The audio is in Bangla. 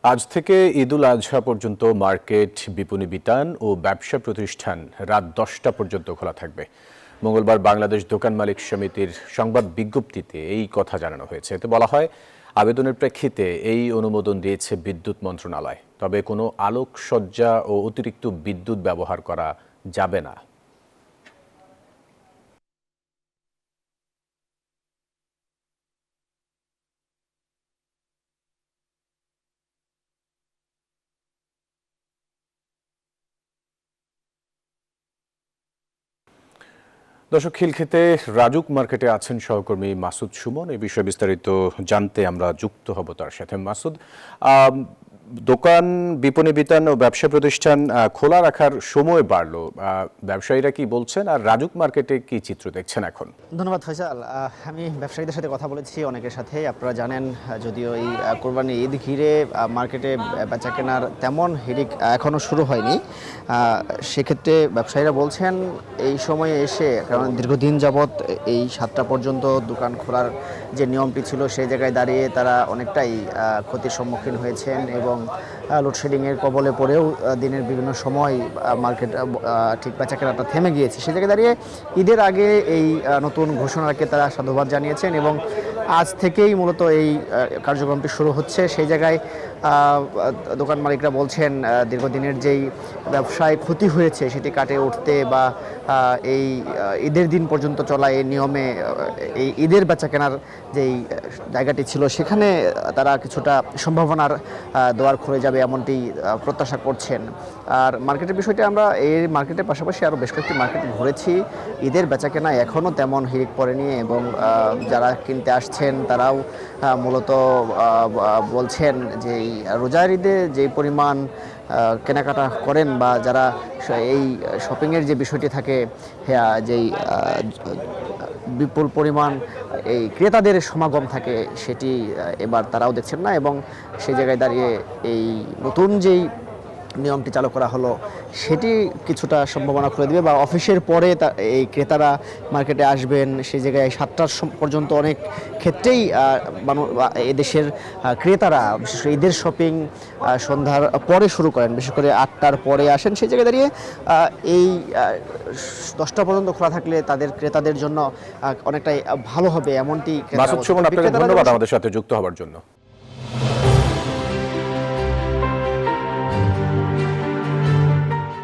আজ থেকে ঈদুল আজহা পর্যন্ত মার্কেট, বিপণী বিতান ও ব্যবসা প্রতিষ্ঠান রাত 10টা পর্যন্ত খোলা থাকবে। মঙ্গলবার বাংলাদেশ দোকান মালিক সমিতির সংবাদ বিজ্ঞপ্তিতে এই কথা জানানো হয়েছে। এতে বলা হয়, আবেদনের প্রেক্ষিতে এই অনুমোদন দিয়েছে বিদ্যুৎ মন্ত্রণালয়। তবে কোনো আলোকসজ্জা ও অতিরিক্ত বিদ্যুৎ ব্যবহার করা যাবে না। দর্শক, খিলক্ষেতে রাজুক মার্কেটে আছেন সহকর্মী মাসুদ সুমন। এই বিষয়ে বিস্তারিত জানতে আমরা যুক্ত হব তার সাথে। মাসুদ, দোকান, বিপণী বিতান ও ব্যবসা প্রতিষ্ঠান খোলা রাখার সময় বাড়লো, ব্যবসায়ীরা কি বলছেন, আর রাজুক মার্কেটে কি চিত্র দেখছেন এখন? ধন্যবাদ ফয়সাল। আমি ব্যবসায়ীদের সাথে কথা বলেছি, অনেকের সাথে। আপনারা জানেন, যদিও এই কোরবানি ঈদ ঘিরে মার্কেটে বেচা কেনার তেমন হিড়িক এখনও শুরু হয়নি। সেক্ষেত্রে ব্যবসায়ীরা বলছেন এই সময়ে এসে, কারণ দীর্ঘদিন যাবৎ এই 7টা পর্যন্ত দোকান খোলার যে নিয়মটি ছিল সেই জায়গায় দাঁড়িয়ে তারা অনেকটাই ক্ষতির সম্মুখীন হয়েছেন এবং লোডশেডিংয়ের কবলে পড়েও দিনের বিভিন্ন সময় মার্কেট ঠিক বেচা কেনাটা থেমে গিয়েছে। সেই জায়গায় দাঁড়িয়ে ঈদের আগে এই নতুন ঘোষণাকে তারা সাধুবাদ জানিয়েছেন এবং আজ থেকেই মূলত এই কার্যক্রমটি শুরু হচ্ছে। সেই জায়গায় দোকান মালিকরা বলছেন দীর্ঘদিনের যেই ব্যবসায় ক্ষতি হয়েছে সেটি কাটিয়ে উঠতে বা এই ঈদের দিন পর্যন্ত চলা এই নিয়মে এই ঈদের বেচা কেনার যেই জায়গাটি ছিল সেখানে তারা কিছুটা সম্ভাবনার দোয়ার খুলে যাবে এমনটি প্রত্যাশা করছেন। আর মার্কেটের বিষয়টি, আমরা এই মার্কেটের পাশাপাশি আরও বেশ কয়েকটি মার্কেট ঘুরেছি। ঈদের বেচাকেনা এখনও তেমন হিড়িক পড়েনি এবং যারা কিনতে আসছেন তারাও মূলত বলছেন যে এই রোজার ঈদে যে পরিমাণ কেনাকাটা করেন বা যারা এই শপিংয়ের যে বিষয়টি থাকে, যেই বিপুল পরিমাণ এই ক্রেতাদের সমাগম থাকে, সেটি এবার তারাও দেখছেন না এবং সেই জায়গায় দাঁড়িয়ে এই নতুন যেই নিয়মটি চালু করা হলো সেটি কিছুটা সম্ভাবনা খুলে দেবে বা অফিসের পরে এই ক্রেতারা মার্কেটে আসবেন। সেই জায়গায় 7টা পর্যন্ত অনেক ক্ষেত্রেই এদেশের ক্রেতারা বিশেষ করে ঈদের শপিং সন্ধ্যার পরে শুরু করেন, বিশেষ করে 8টার পরে আসেন। সেই জায়গায় দাঁড়িয়ে এই 10টা পর্যন্ত খোলা থাকলে তাদের ক্রেতাদের জন্য অনেকটাই ভালো হবে এমনটি মাসুদ সুমন, আপনাকে ধন্যবাদ আমাদের সাথে যুক্ত হওয়ার জন্য।